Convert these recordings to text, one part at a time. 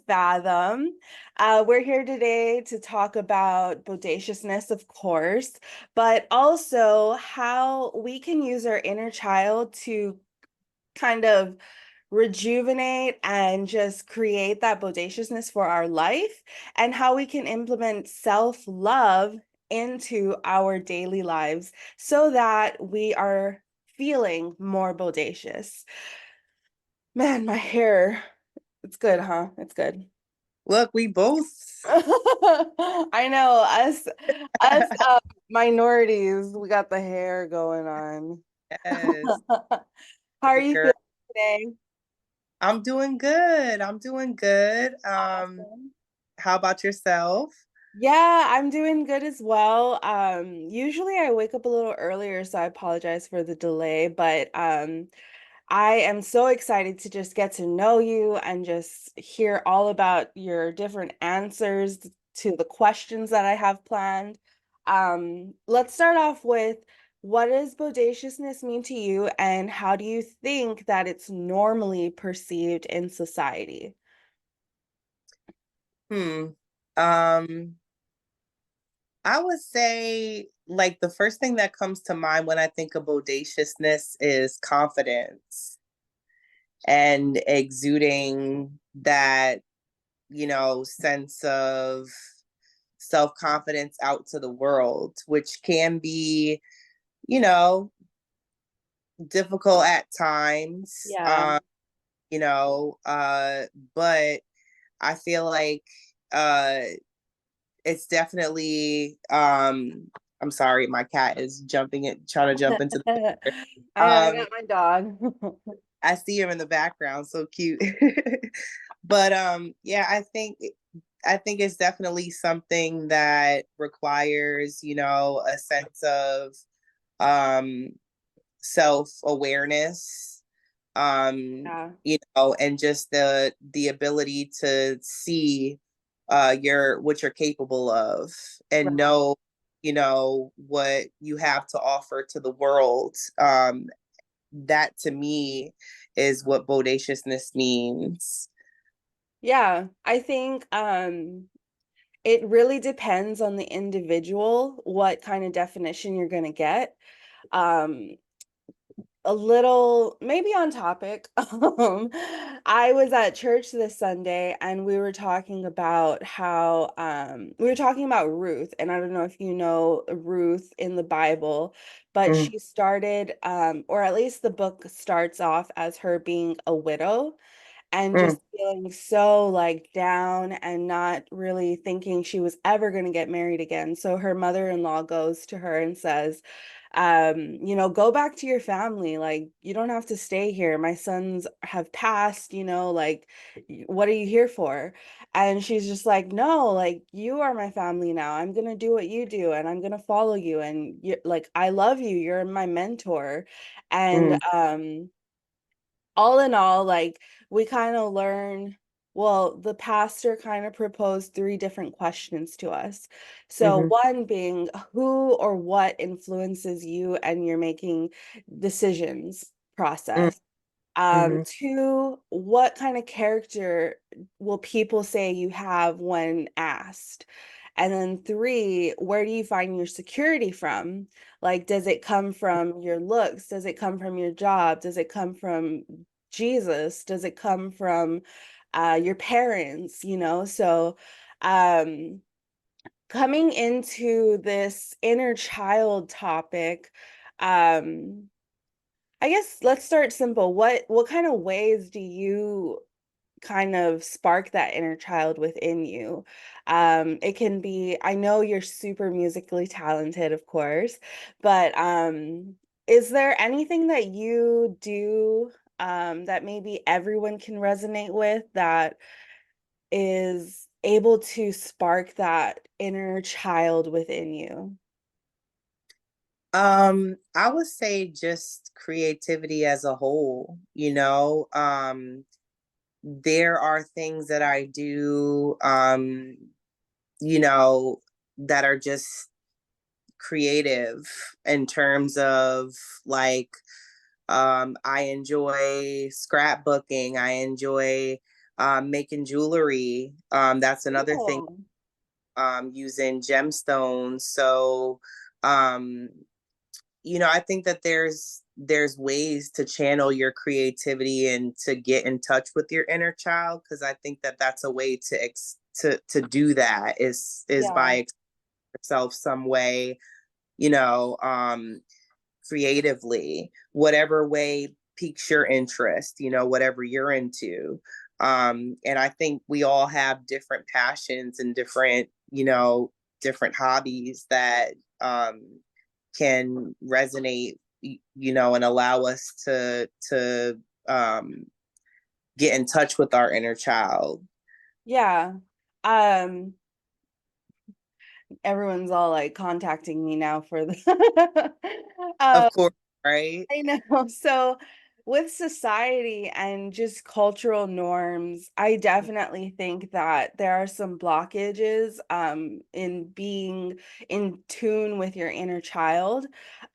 Fathom. We're here today to talk about bodaciousness, of course, but also how we can use our inner child to kind of rejuvenate and just create that bodaciousness for our life, and how we can implement self-love into our daily lives so that we are feeling more bodacious. Man, my hair, it's good, huh? It's good. Look, we both. I know us minorities, we got the hair going on. Yes. How are Look, you girl. feeling today? I'm doing good. I'm doing good. Awesome. How about yourself? Yeah, I'm doing good as well. Usually I wake up a little earlier, so I apologize for the delay, but I am so excited to just get to know you and just hear all about your different answers to the questions that I have planned. Let's start off with, what does bodaciousness mean to you, and how do you think that it's normally perceived in society? Hmm. Um, I would say like the first thing that comes to mind when I think of bodaciousness is confidence and exuding that, sense of self-confidence out to the world, which can be, you know, difficult at times. Yeah. You know, but I feel like uh it's definitely I'm sorry, my cat is trying to jump into the I know, I um got my dog. I see him in the background, so cute. But yeah, I think it's definitely something that requires, a sense of um self-awareness, Yeah. and just the ability to see your what you're capable of and Right. know, what you have to offer to the world. That to me is what bodaciousness means. Yeah, I think it really depends on the individual what kind of definition you're going to get. Um, a little maybe on topic. I was at church this Sunday and we were talking about how we were talking about Ruth, and I don't know if you know Ruth in the Bible, but Mm, she started or at least the book starts off as her being a widow and mm, just feeling so like down and not really thinking she was ever going to get married again. So her mother-in-law goes to her and says, go back to your family. Like, you don't have to stay here. My sons have passed, like, what are you here for? And she's just like, no, like, you are my family now. I'm going to do what you do and I'm going to follow you. And you like, I love you. You're my mentor. And, mm, all in all, like, we kind of learn, well, the pastor kind of proposed three different questions to us. So, mhm, one being, who or what influences you and your making decisions mm, process? mhm, Two, what kind of character will people say you have when asked? And then three, where do you find your security from? Like, does it come from your looks? Does it come from your job? Does it come from Jesus? Does it come from your parents? So um, coming into this inner child topic, um, I guess let's start simple. What kind of ways do you kind of spark that inner child within you? It can be, I know you're super musically talented, of course, but is there anything that you do that maybe everyone can resonate with that is able to spark that inner child within you? I would say just creativity as a whole, there are things that I do, you know, that are just creative in terms of like, I enjoy scrapbooking. I enjoy making jewelry. That's another thing, Cool. using gemstones. So, um, I think that there's ways to channel your creativity and to get in touch with your inner child, because I think that that's a way to do that is Yeah. by yourself some way, you know, creatively, whatever way piques your interest, whatever you're into. And I think we all have different passions and different hobbies that can resonate, and allow us to get in touch with our inner child. Yeah. Um, Everyone's all like contacting me now for the Of um course, right? I know. So, with society and just cultural norms, I definitely think that there are some blockages in being in tune with your inner child.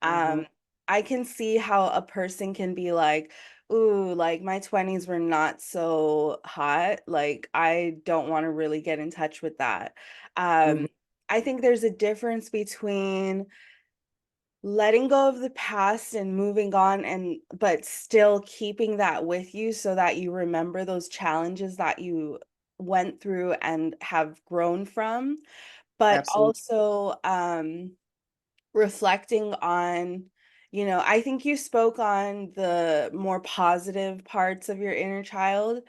Mm-hmm. Um, I can see how a person can be like, ooh, like my 20s were not so hot. Like, I don't want to really get in touch with that. Mm-hmm. Um, I think there's a difference between letting go of the past and moving on, and but still keeping that with you so that you remember those challenges that you went through and have grown from, but Absolutely. also reflecting on, I think you spoke on the more positive parts of your inner child.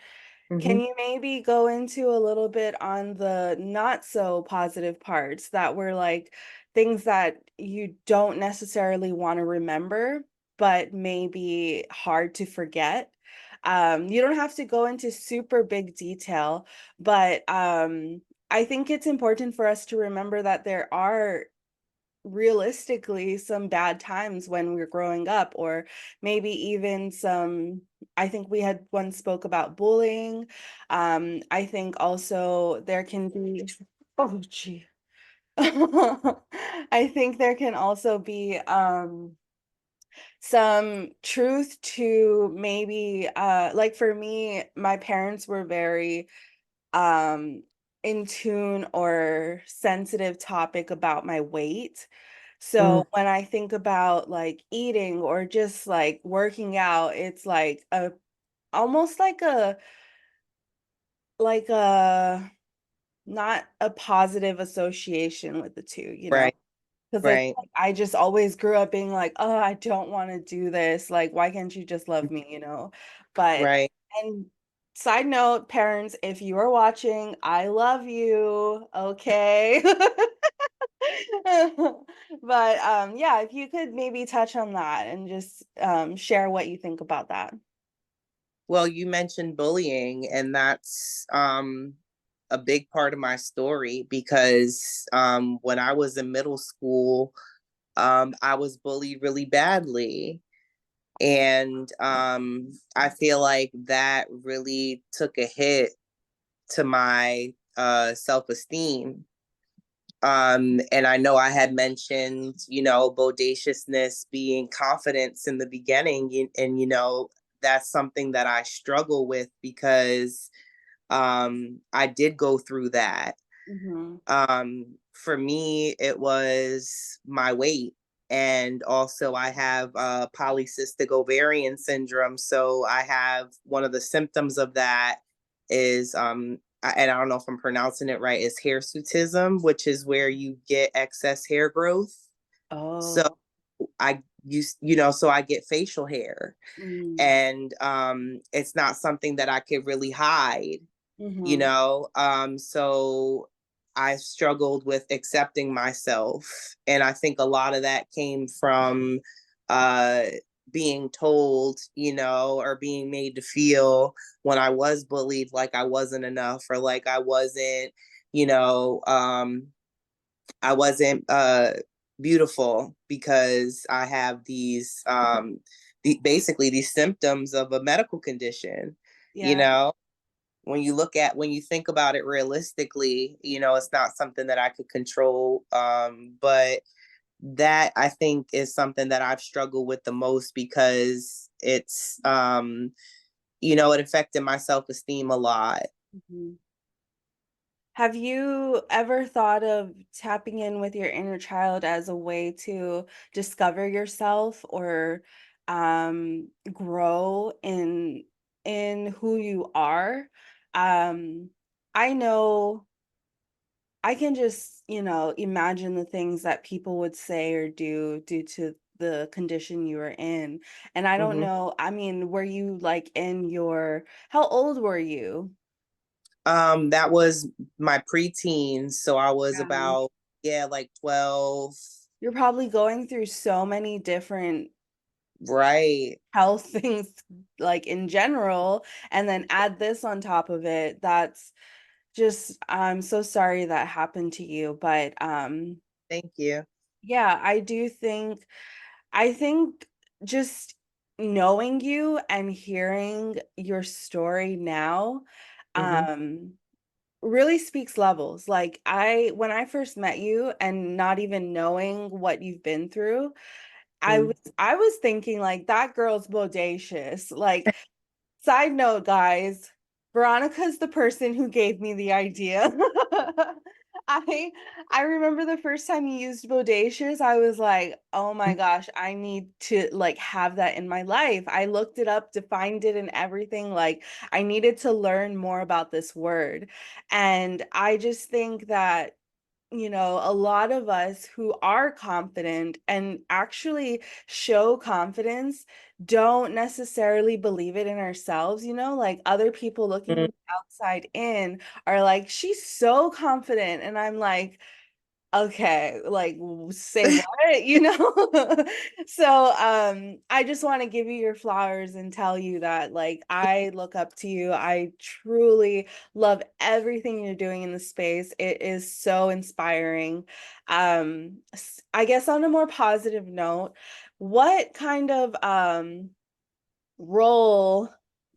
Mm-hmm. Can you maybe go into a little bit on the not so positive parts that were like things that you don't necessarily want to remember, but maybe hard to forget? You don't have to go into super big detail, but I think it's important for us to remember that there are realistically some bad times when we're growing up, or maybe even some. I think we had once spoke about bullying. I think also there can be, oh gee. I think there can also be some truth to maybe like for me, my parents were very in tune or sensitive topic about my weight. Mm, So when I think about like eating or just like working out, it's like a almost like a not a positive association with the two. right, Because it's right, like I just always grew up being like, oh, I don't want to do this. Like, why can't you just love me? But, right. and side note, parents, if you are watching, I love you. Okay. But yeah, if you could maybe touch on that and just share what you think about that. Well, you mentioned bullying, and that's a big part of my story, because when I was in middle school, I was bullied really badly. And I feel like that really took a hit to my self esteem. And I know I had mentioned, bodaciousness being confidence in the beginning. And, that's something that I struggle with, because I did go through that. Mm-hmm. For me, it was my weight. And also, I have polycystic ovarian syndrome. So, I have one of the symptoms of that is, and I don't know if I'm pronouncing it right, is hirsutism, which is where you get excess hair growth. So, Oh. so I get facial hair, Mm. and it's not something that I could really hide, Mm-hmm. so I struggled with accepting myself. And I think a lot of that came from uh being told, or being made to feel, when I was bullied, like I wasn't enough, or like you know I wasn't beautiful, because I have basically these symptoms of a medical condition. you Yeah. know when you think about it realistically, it's not something that I could control. But that, I think, is something that I've struggled with the most, because it affected my self-esteem a lot. Mhm. Have you ever thought of tapping in with your inner child as a way to discover yourself or grow in who you are? I know I can just, imagine the things that people would say or do due to the condition you were in. And I don't Hmm. know, I mean, were you like how old were you? That was my preteen, so I was Yeah. about, yeah, like 12. You're probably going through so many different Right. health things, like in general, and then add this on top of it. That's just, I'm so sorry that happened to you. But Thank you. yeah, I think just knowing you and hearing your story now, Hmm. um, really speaks levels. Like when I first met you and not even knowing what you've been through, I was thinking like that girl's bodacious. Like, side note, guys, Veronica's the person who gave me the idea. I I remember the first time you used bodacious, I was like, "Oh my gosh, I need to like have that in my life." I looked it up, defined it and everything. Like I needed to learn more about this word. And I just think that a lot of us who are confident and actually show confidence don't necessarily believe it in ourselves, like other people looking from the outside in are like, she's so confident. And I'm like, okay, like say what, So I just want to give you your flowers and tell you that like I look up to you. I truly love everything you're doing in the space. It is so inspiring. I guess on a more positive note, what kind of role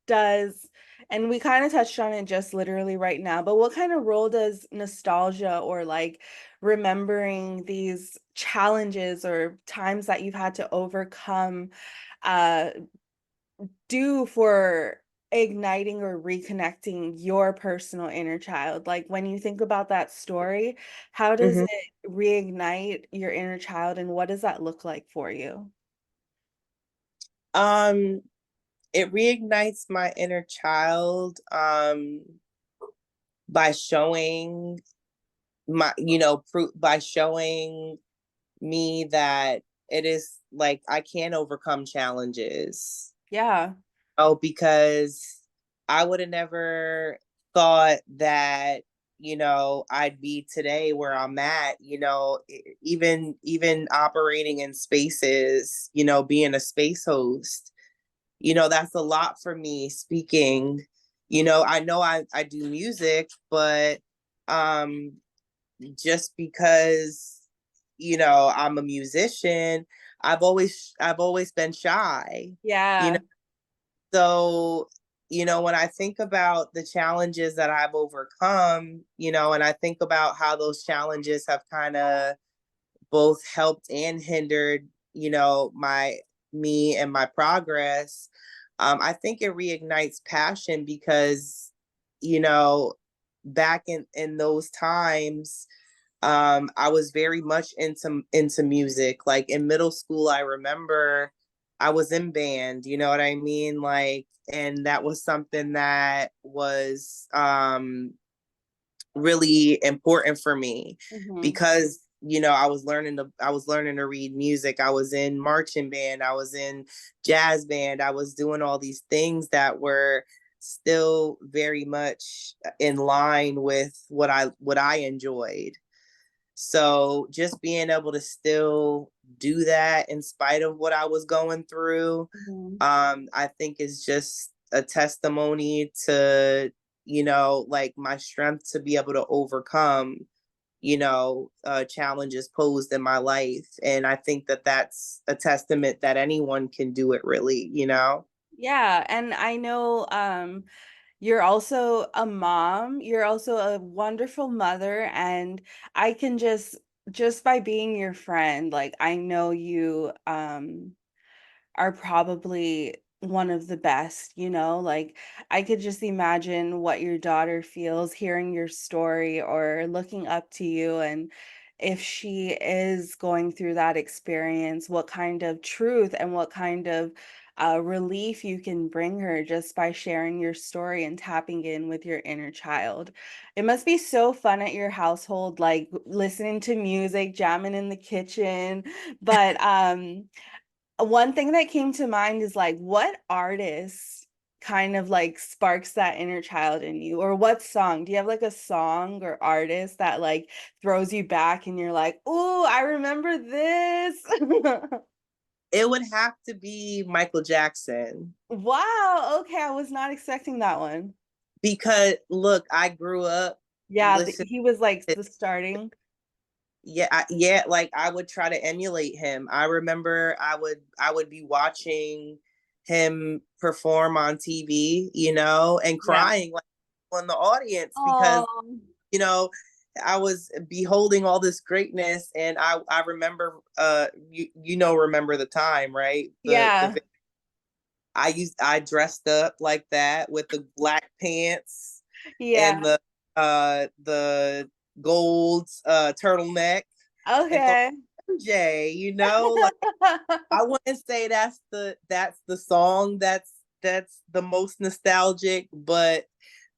does, and we kind of touched on it just literally right now, but what kind of role does nostalgia or like remembering these challenges or times that you've had to overcome uh do for igniting or reconnecting your personal inner child? Like when you think about that story, how does Hmm. it reignite your inner child and what does that look like for you? Um, it reignites my inner child by showing by showing me that it is like I can overcome challenges. Yeah. Oh, because I would have never thought that, I'd be today where I'm at, even operating in spaces, being a space host, that's a lot for me speaking. I know I do music, but um just because, I'm a musician, I've always been shy. You know, Yeah. so, when I think about the challenges that I've overcome, and I think about how those challenges have kind of both helped and hindered, my me and my progress, I think it reignites passion because, you know, back in those times, I was very much into music. Like in middle school, I remember I was in band, you know what I mean? Like, and that was something that was really important for me Hmm. because I was learning to read music. I was in marching band, I was in jazz band, I was doing all these things that were still very much in line with what I enjoyed. So just being able to still do that in spite of what I was going through, Hmm. I think is just a testimony to, like my strength to be able to overcome, challenges posed in my life. And I think that that's a testament that anyone can do it really. Yeah, and I know you're also a mom, you're also a wonderful mother, and I can just by being your friend, like I know you are probably one of the best, you know? Like, I could just imagine what your daughter feels hearing your story or looking up to you, and if she is going through that experience, what kind of truth and what kind of relief you can bring her just by sharing your story and tapping in with your inner child. It must be so fun at your household, like listening to music, jamming in the kitchen. But one thing that came to mind is like, what artist kind of like sparks that inner child in you? Or what song? Do you have like a song or artist that like throws you back and you're like, "Oh, I remember this." It would have to be Michael Jackson Wow, okay, I was not expecting that one. because look, I grew up Yeah, listening. he was like the starting. Yeah, yeah, like I would try to emulate him. I remember I would be watching him perform on TV, and Yeah. crying like in the audience because, Oh, you know, I was beholding all this greatness, and I remember remember the time, right? yeah. I dressed up like that with the black pants Yeah. and the gold turtleneck and thought, Okay. MJ, like I wouldn't say that's the song that's the most nostalgic, but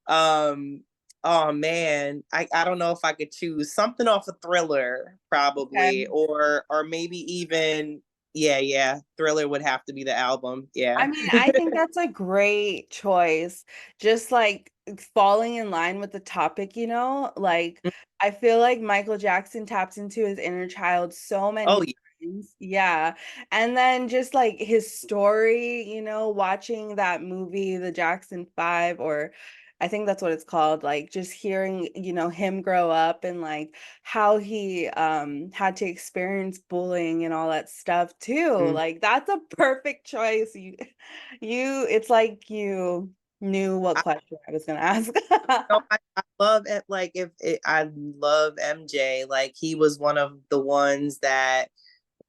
um oh man, I don't know if I could choose something off a Thriller probably, Okay. or maybe even yeah, Thriller would have to be the album. I Yeah. mean, I think that's a great choice. Just like falling in line with the topic, you know? Like, I feel like Michael Jackson taps into his inner child so Oh many yeah. times. Yeah. And then just like his story, you know, watching that movie, The Jackson 5, or I think that's what it's called, like just hearing, you know, him grow up and like how he had to experience bullying and all that stuff too. Mm. Like that's a perfect choice. You it's like you knew what I question I was gonna ask. know I love it. Like I love MJ. Like he was one of the ones that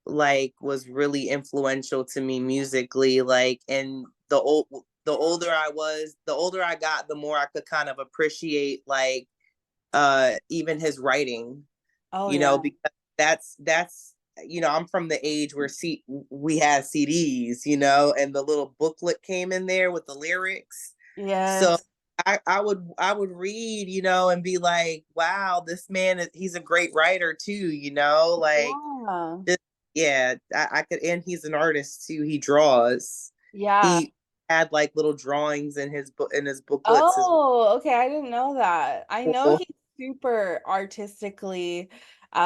like was really influential to me musically. Like, and the older I was, the older I got, the more I could kind of appreciate like even his writing, Oh yeah. because that's I'm from the age where we had CDs, and the little booklet came in there with the lyrics. So Yes. I would read, and be like, wow, this man he's a great writer too, like Yeah. just, yeah, I could, and he's an artist too. He draws. Yeah. He had like little drawings in his book in his booklets as Oh, okay. I didn't know that. I know well. he's super artistically,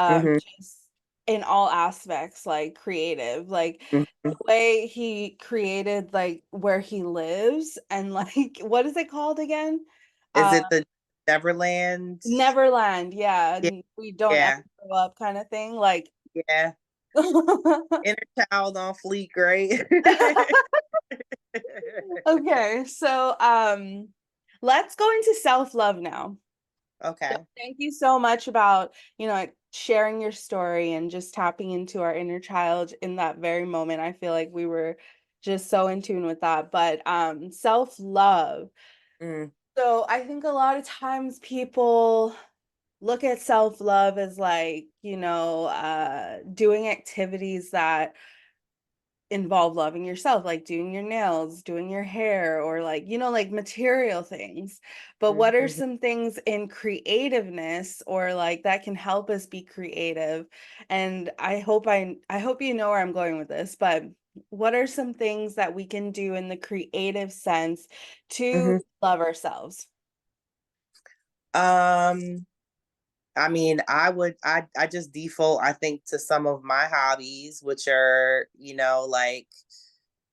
Hmm. just in all aspects, like creative. Like Hmm. the way he created like where he lives and like what is it called again? Is Uh it the Neverland? Neverland. Yeah. Yeah, And we don't ever yeah, grow up kind of thing. Like yeah. Inner child on fleek, right? okay, so let's go into self-love now. So Okay. thank you so much about, you know, like, sharing your story and just tapping into our inner child in that very moment. I feel like we were just so in tune with that. But self-love. Mm, So I think a lot of times people look at self-love as like, you know, doing activities that involve loving yourself, like doing your nails, doing your hair, or like, you know, like material things. But what are mhm. some things in creativeness or like that can help us be creative? And I hope you know where I'm going with this, but what are some things that we can do in the creative sense to Mhm. love ourselves? Um, I mean, I just default, I think, to some of my hobbies, which are, like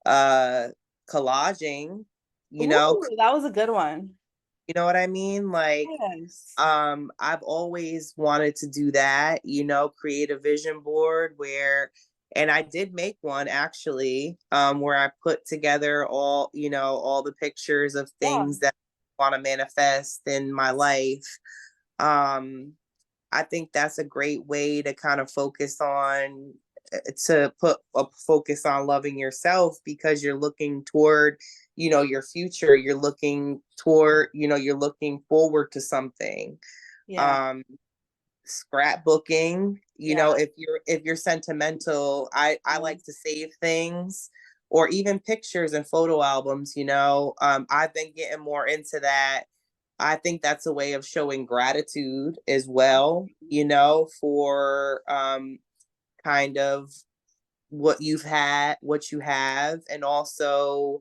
uh collaging, you know, Ooh, that was a good one. you know what I mean? Like, Yes. I've always wanted to do that, create a vision board and I did make one actually, where I put together all the pictures of Yeah. things that I want to manifest in my life. Um, I think that's a great way to kind of focus on to put a focus on loving yourself because you're looking toward, your future. You're looking toward, you're looking forward to something. Yeah. Um, Scrapbooking, Yeah. if you're sentimental, I Mhm. like to save things, or even pictures and photo albums. I've been getting more into that. I think that's a way of showing gratitude as well, for kind of what you have, and also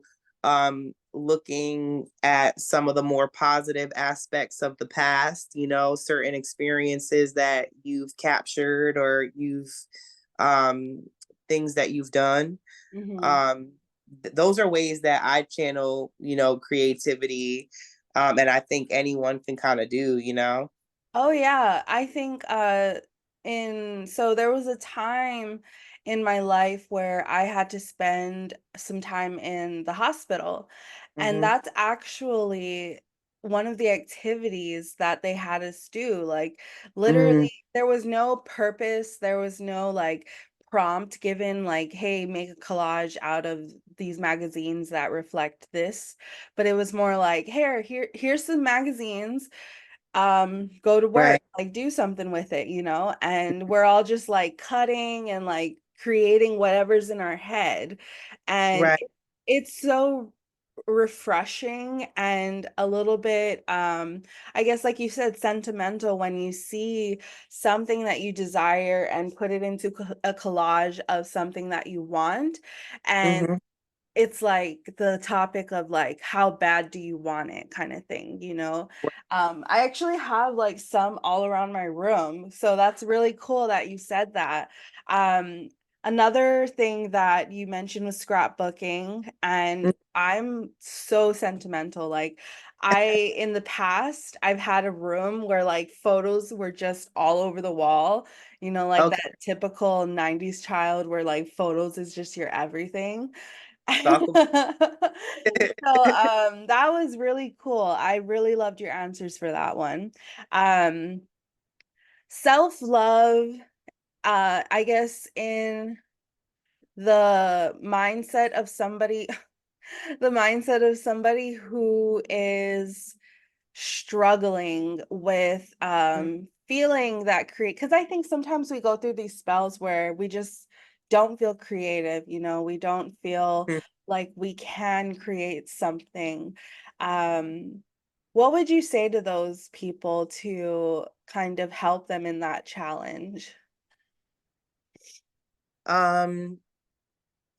looking at some of the more positive aspects of the past, certain experiences that you've captured, or um, things that you've done. Mhm. Um, those are ways that I channel, creativity. And I think anyone can kind of do. Oh yeah, I think in so there was a time in my life where I had to spend some time in the hospital. And Mm-hmm. that's actually one of the activities that they had us do. Like Mm-hmm. literally there was no purpose, there was no like prompt given like, hey, make a collage out of these magazines that reflect this. But it was more like, here's some magazines, go to work, Right. like do something with it, and we're all just like cutting and like creating whatever's in our head. And Right. it's so refreshing and a little bit, I guess like you said, sentimental when you see something that you desire and put it into a collage of something that you want. And Mm-hmm. it's like the topic of like how bad do you want it kind of thing. I actually have like some all around my room, so that's really cool that you said that. um Another thing that you mentioned was scrapbooking, and I'm so sentimental. Like in the past I've had a room where like photos were just all over the wall, like Okay. that typical 90s child where like photos is just your everything. Talk about So it. that was really cool. I really loved your answers for that one. Um Self-love, I guess in the mindset of somebody the mindset of somebody who is struggling with feeling that create, because I think sometimes we go through these spells where we just don't feel creative, we don't feel like we can create something. um what would you say to those people to kind of help them in that challenge? um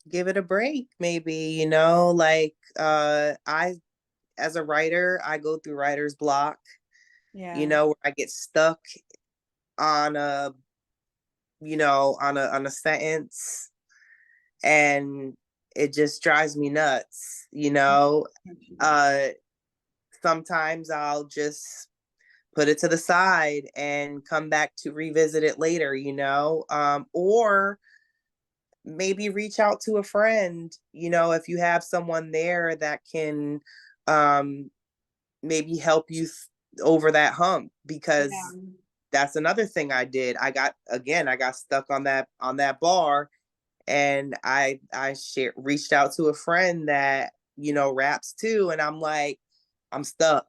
Give it a break, maybe, I, as a writer, I go through writer's block, Yeah. where I get stuck on a sentence, and it just drives me nuts. uh Sometimes I'll just put it to the side and come back to revisit it later, or maybe reach out to a friend, if you have someone there that can um maybe help you over that hump, Yeah. because that's another thing I did. I got stuck on that bar, and I reached out to a friend that raps too, and I'm like, I'm stuck,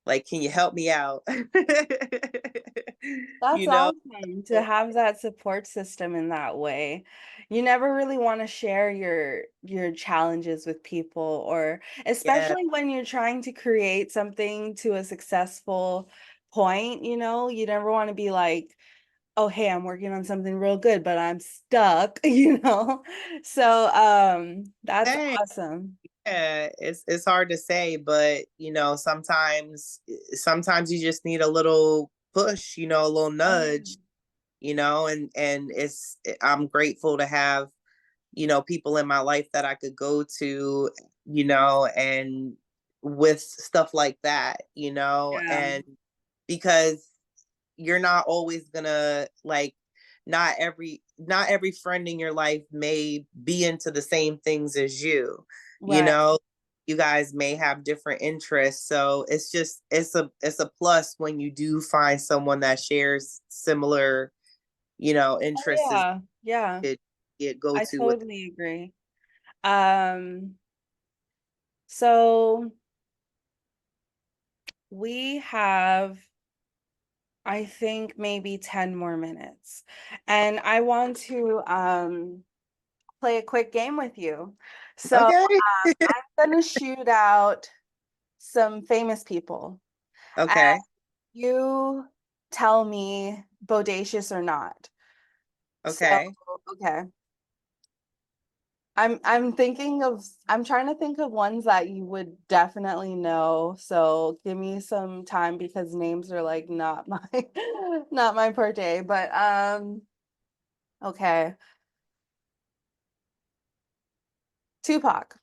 like, can you help me out? That's you know awesome to have that support system in that way. You never really want to share your challenges with people, or yeah. especially when you're trying to create something to a successful point, you never want to be like, "Oh, hey, I'm working on something real good, but I'm stuck," you know? So, that's Hey, awesome. yeah, it's hard to say, but sometimes you just need a little push, a little Oh, yeah. nudge, and I'm grateful to have, people in my life that I could go to, and with stuff like that, Yeah. and because you're not always gonna, like, not every friend in your life may be into the same things as you, you Right. know you guys may have different interests, so it's a plus when you do find someone that shares similar, Oh interest is yeah, yeah, it go I to with. totally agree. Um, so we have, I think, maybe 10 more minutes. And I want to play a quick game with you. So Okay. I'm gonna shoot out some famous people. And Okay. you tell me bodacious or not. So, Okay. okay. I'm trying to think of ones that you would definitely know. So give me some time because names are like not my not my forte. But okay. Tupac.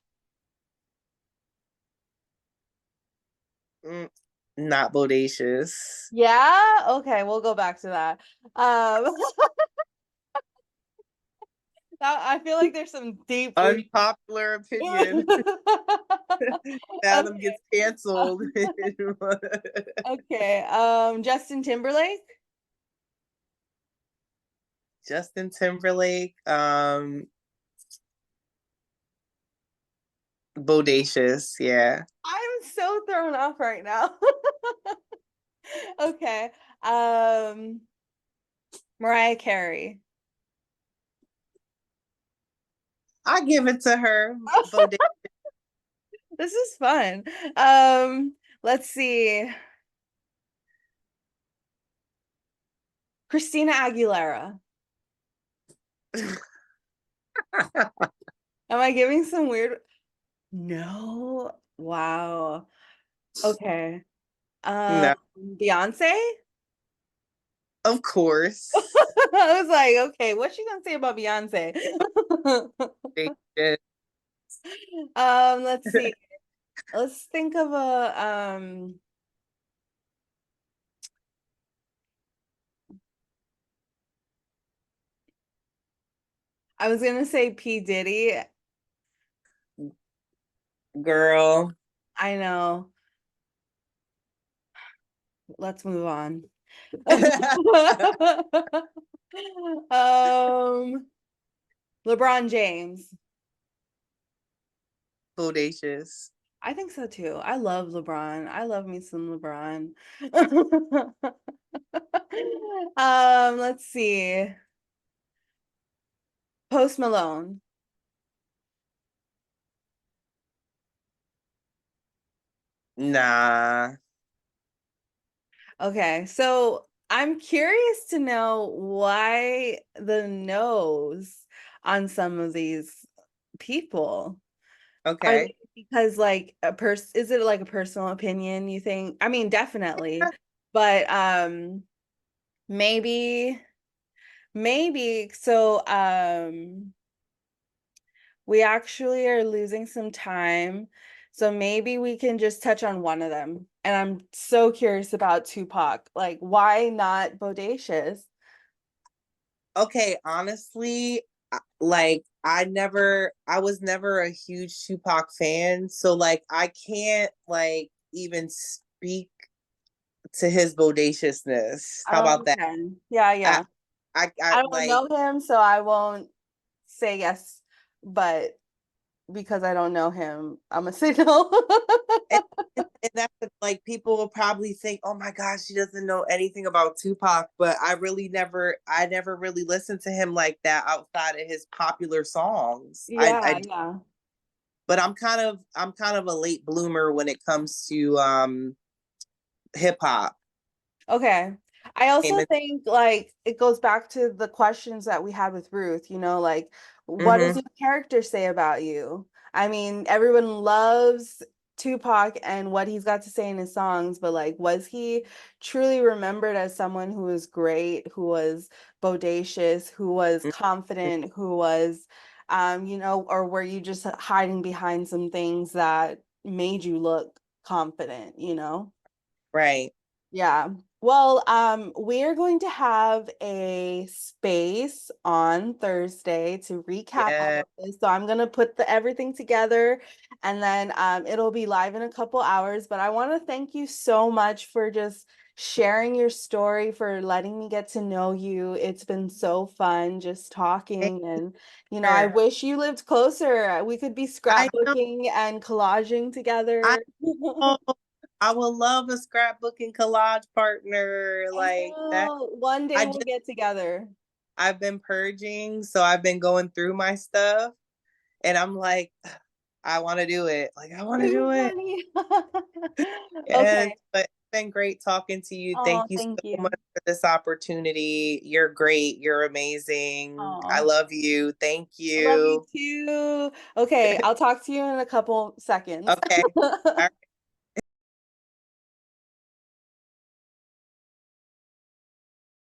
Mm, not bodacious. Yeah, okay, we'll go back to that. I feel like there's some deep root. Unpopular opinion. Fathom Okay. gets canceled. Okay. Justin Timberlake. Justin Timberlake, bodacious, yeah. I'm so thrown off right now. Okay. Um, Mariah Carey. I give it to her, bodacious. This is fun. Um, let's see. Christina Aguilera. Am I giving some weird? No. Wow. Okay. Um, No, Beyonce? of course. I was like, okay, what's she gonna say about Beyonce? Bodacious. Let's see. Let's think of a I was gonna say P. Diddy. Girl. I know. Let's move on. Um, LeBron James. Bodacious. I think so too. I love LeBron. I love me some LeBron. Let's see. Post Malone. Nah. Okay, so I'm curious to know why the nose on some of these people. Are Okay. they because like is it like a personal opinion, you think? I mean, definitely. But maybe maybe so we actually are losing some time. So maybe we can just touch on one of them. And I'm so curious about Tupac. Like, why not Bodacious? Okay, honestly, like I was never a huge Tupac fan, so like I can't like even speak to his bodaciousness. How about that? Okay. Yeah, I yeah. I I don't like, know him, so I won't say yes, but because I don't know him, I'm gonna say no. and, and that's like people will probably think, oh my gosh, she doesn't know anything about Tupac, but I never really listened to him like that outside of his popular songs. Yeah, yeah. But I'm kind of a late bloomer when it comes to hip hop. Okay. I also think like it goes back to the questions that we had with Ruth, like what does Mm-hmm. your character say about you? I mean, everyone loves Tupac and what he's got to say in his songs, but like was he truly remembered as someone who was great, who was bodacious, who was confident, who was or were you just hiding behind some things that made you look confident? Right. Yeah. Well, we're going to have a space on Thursday to recap all Yeah. of this. So I'm going to put everything together and then it'll be live in a couple hours. But I want to thank you so much for just sharing your story, for letting me get to know you. It's been so fun just Thank talking, and I you. wish you lived closer. We could be I know. scrapbooking and collaging I together. know. I would love a scrapbooking collage partner I like that. know. One day I we'll just get together. I've been purging, so I've been going through my stuff, and I'm like, I want to do it. Like I want to Too do it. funny. Yes, Okay. but it's been great talking to you. Thank Oh, you thank so much you. for this opportunity. You're great. You're amazing. I Oh, love you. Thank I love you you. too. Okay, I'll talk to you in a couple seconds. Okay. All right.